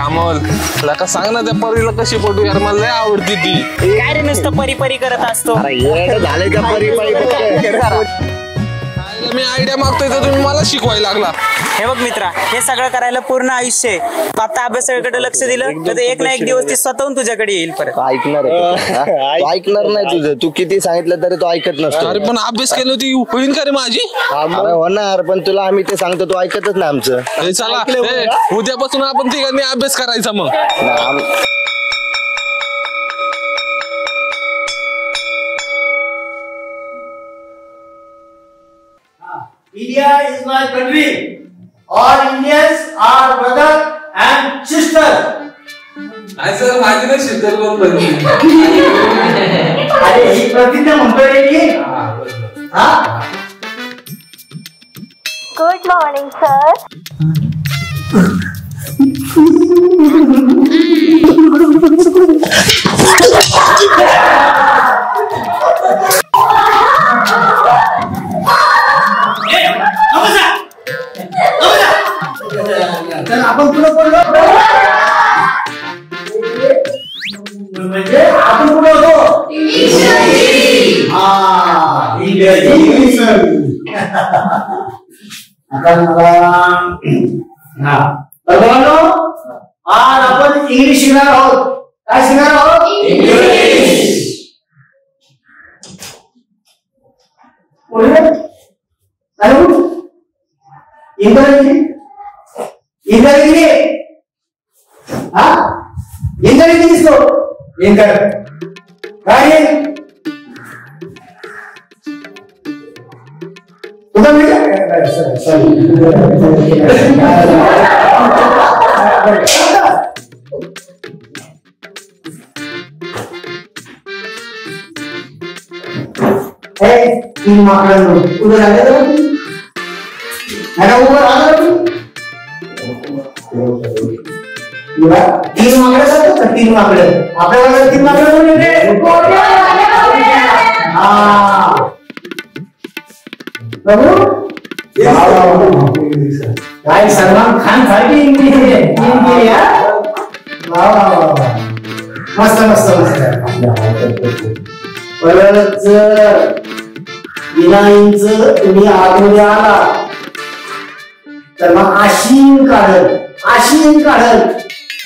अमोल लका सांग ना त्या परीला कशी पटू यार, मला लय आवडती ती. काय रे नुसतं परी परी करत असतो. झाले का परी मी आयडिया मागतोय तर तुम्ही मला शिकवायला लागला. हे बघ मित्रा, हे सगळं करायला पूर्ण आयुष्य आहे. तू आता अभ्यासाकडे लक्ष दिलं तर एक ना एक दिवस ती स्वतःहून तुझ्याकडे येईल परत. ऐकणार नाही तुझं, तू किती सांगितलं तरी तो ऐकत नसतो. अरे पण अभ्यास केलं होती होईन का रे माझी? अरे होणार, पण तुला आम्ही ते सांगतो तू ऐकतच नाही आमचं. चला उद्यापासून आपण तिघांनी अभ्यास करायचा मग. India is my country. All Indians are brother and sister. Sir माझी ना शीतल पण बनली. अरे ही प्रतिज्ञा म्हणतोय रे मी. हा? Good morning, sir. तर आपण पुढे पडलो म्हणजे आपण पुढे होतो इंग्लिश. आता मला आज आपण इंग्लिश शिकणार आहोत. काय शिकणार आहोत? इंग्लिश. इंग्रजी इंग्रजी हा इंग्रजी दिसतो इंग्रजी काय तुझा तीन माकडांनो उभं राहिलं आता उभं राहिलं तीन माकडे जातात का? तीन माकडे आपल्याला तीन माकडे काय सलमान खान सारखी मस्त मस्त मस्त. परत विनाईंच तुम्ही आतमध्ये आला तर मग आशीन काढल.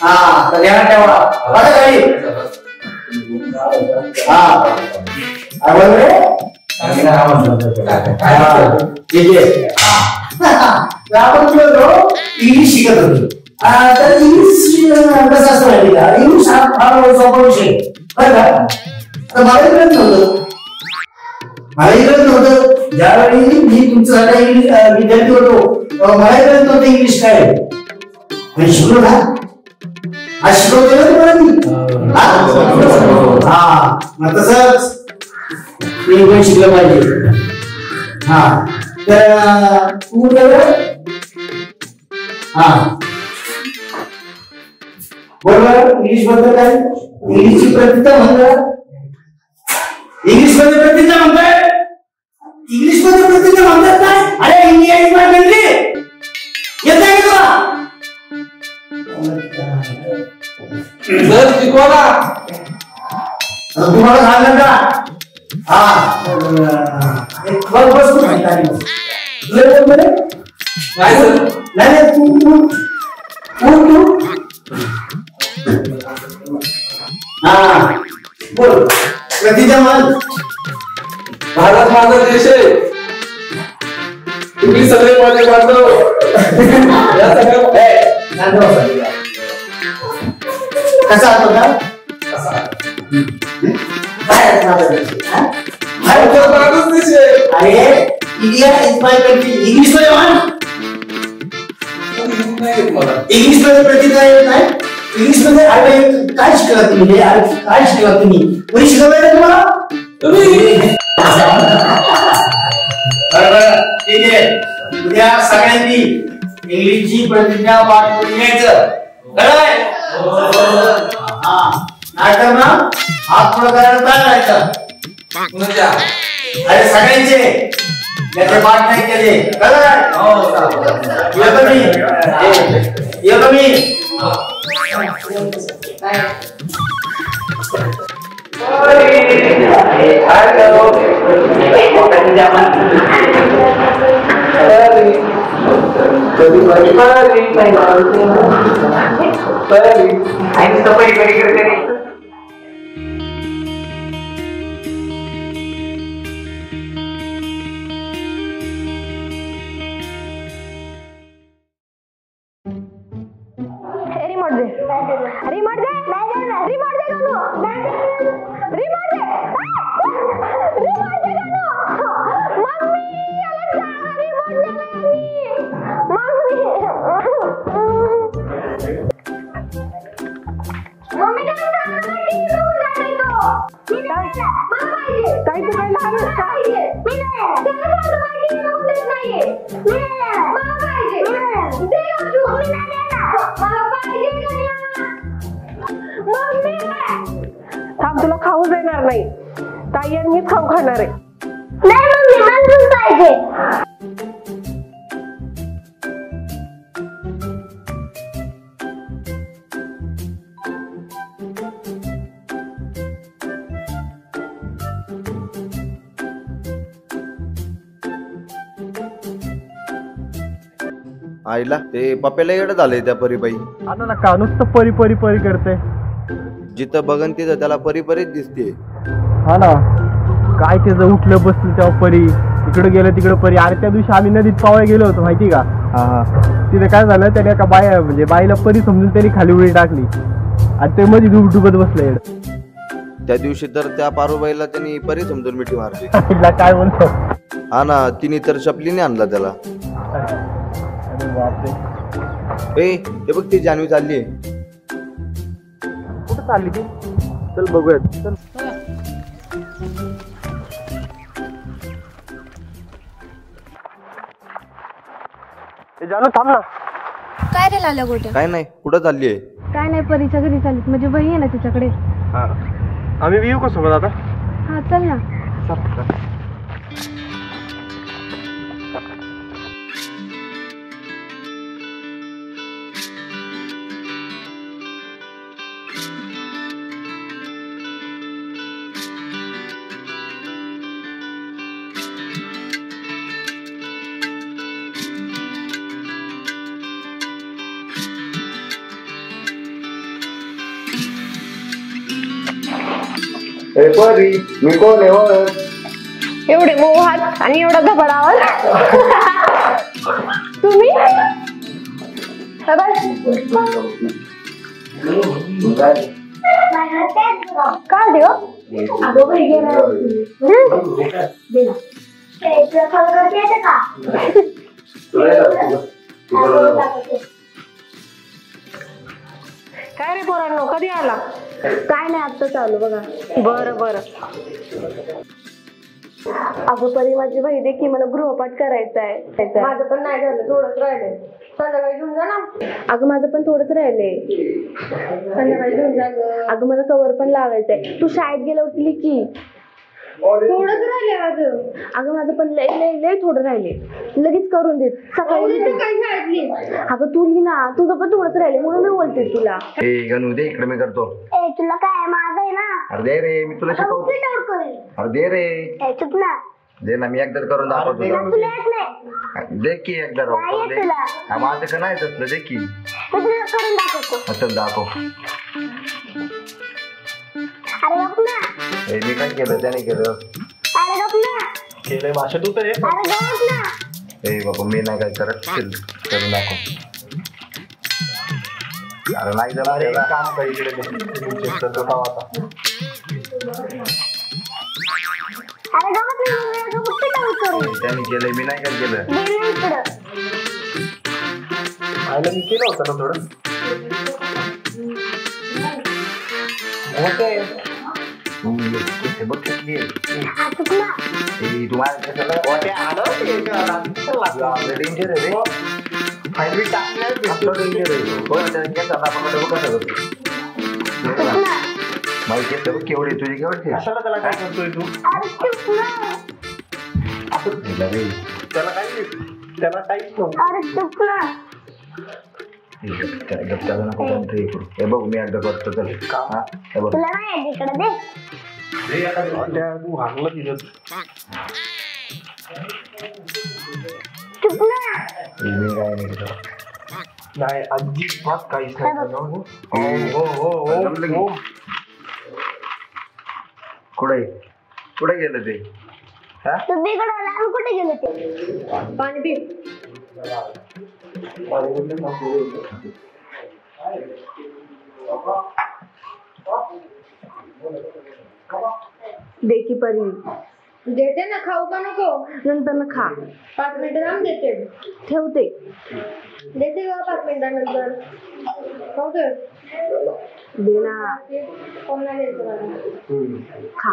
हा तर ध्यानात ठेवा बघा काही. हा ठीक आहे. आपण इंग्लिश शिकत होतो. तर इंग्लिश कसं असतं माहिती का? इंग्लिश हा फार सोपा विषय बरं का. तर मला कळत नव्हतं ज्यावेळी मी तुमच्यासाठी विद्यार्थी होतो मला कळत नव्हतं इंग्लिश काय. मी शिकलो ना, आज शिकवतो तुम्हाला मी. हा मग तसंच मी पण शिकलं पाहिजे. हा तर तू हा बरोबर. इंग्लिश बद्दल काय? इंग्लिशची प्रतिज्ञा म्हणतात. इंग्लिश मध्ये प्रतिज्ञा म्हणतात. इंग्लिश मध्ये प्रतिज्ञा म्हणतात काय? अरे इंडिया इज माय कंट्री. येत आहे का सर शिकवा तुम्हाला सांगलं का? हा एक वस्तू माहिती नाही तू हा बोल. प्रतिज्ञा म्हण. भारत माझा देश आहे, तुम्ही सगळे माझे बांधव. या सगळ्या कसा होता अरे India is my country. English मध्ये म्हण. इंग्लिश मध्ये प्रतिज्ञा येत नाही. इंग्लिश मध्ये अरे काय शिकला तुम्ही? काय शिकला तुम्ही? कोणी शिकवलंय का तुम्हाला? बरोबर ठीक आहे. उद्या सगळ्यांनी इंग्लिशची प्रतिज्ञा पाठ करून घ्यायचं. कळलंय? हा नाटक ना हात पुढे करायला काय करायचं? अरे सगळ्यांचे ज्याचे पाठ नाही केले कळलंय? येतो मी रिमोट दे रिमोट दे रिमोट दे गणू रिमोट दे रिमोट दे गणू मम्मी याला सांगा रिमोट दे मम्मी मम्मी काय सांगा टीव्ही बघून जाते तो मी नाही मला पाहिजे काय तू काय लागलं का मी नाही त्याला सांगा टीव्ही बघून देत नाहीये मी नाही मला पाहिजे दे गणू मी नाही देणार मला पाहिजे गणू मम्मी थांब तुला खाऊ देणार नाही ताई आणि मीच खाऊ खाणार आहे नाही मम्मी मला दूध पाहिजे आईला ते पप्याला येडं झालंय त्या परीबाई. आता ना का नुसतं परी परी परी करते. जिथं बघन तिथं त्याला परी परीच दिसते. हा ना काय त्याचं उठलं बसलं तेव्हा परी इकडे गेलं तिकडे परी. अरे त्या दिवशी आम्ही नदीत पावाय गेलो होतो माहिती का. तिथे काय झालं त्याने एका म्हणजे बाईला परी समजून त्यांनी खाली उडी टाकली आणि ते मध्ये डुबत बसलं येड. त्या दिवशी तर त्या पारूबाईला त्यांनी परी समजून मिठी मारली. काय म्हणतो. हा ना तिने तर चपलीने आणला त्याला. अरे बापरे. ए ते बघ ती जानवी चालली. कुठं चालली ती. चल बघूयात चल. जानू थांब ना. काय रे लाल्या गोट्या. काय नाही कुठं चालली आहे. काय नाही परीच्या घरी चाललीत म्हणजे बही आहे ना तिच्याकडे. हा आम्ही येऊ का सोबत आता. हा चल ना. परी मी कोण आहे. एवढे मोहात आणि एवढा धबडावर तुम्ही काय देव काय रे पोरांनो कधी आला. काय नाही आता चालू बघा. बरं बरं. अगं परी माझी बहीण आहे की मला गृहपाठ करायचा आहे. माझं पण नाही झालं थोडंच राहिलंय. संध्याकाळी घेऊन जा ना. अगं माझं पण थोडंच राहिलंय. संध्याकाळी घेऊन जा. अगं मला कवर पण लावायचंय. तू शाळेत गेल्यावरती लिखी. थोडंच राहिले माझं. अगं माझं पण लय लय लय थोडं राहिले. लगेच करून दे सकाळी. अगं तू लिही ना. तुझं पण थोडंच राहिले म्हणून मी बोलते तुला. ए गणू दे इकडे मी करतो. ए तुला काय माझं आहे ना. अरे दे रे मी तुला शिकवतो. अरे दे रे. ए चुप ना. दे ना मी एकदा करून दाखवतो. तुला येत नाही. दे की एकदा नाही येत तुला. माझं का नाही तसलं. दे की मी तुला करून दाखवतो. चल दाखव. अरे गप ना. ए मी काय केलं त्याने केलं. अरे गप ना. केलंय भाषा तू तर अरे गप ना. ए बाबा मी नाही काय करत. चल करून दाखव. अरे नाही जरा काम काही इकडे अरे गप ना. त्याने केलंय मी नाही काय केलं. आयला मी केलं होतं ना थोडं. माहिती केवढे तुझे केवढे. कशाला त्याला काय करतोय तू. त्याला काय त्याला काहीच नव्हतं. अरे चुप ना. त्याला नको हे करू. हे बघ मी एकदा करतो चल हा हे बघ तुला नाही इकडे दे तू हागला तिथं चुप ना मी काय नाही करत. नाही अजिबात काहीच नाही झालं. कुठे कुठे गेलं ते हा तू बिघडवला आणि कुठे गेले ते पाणी पी दे की परी देते ना खाऊ का नको नंतर ना खा 5 मिनिटं थांब देते ठेवते देते का 5 मिनिटानंतर खाऊ दे दे ना कोणाला द्यायचं मला खा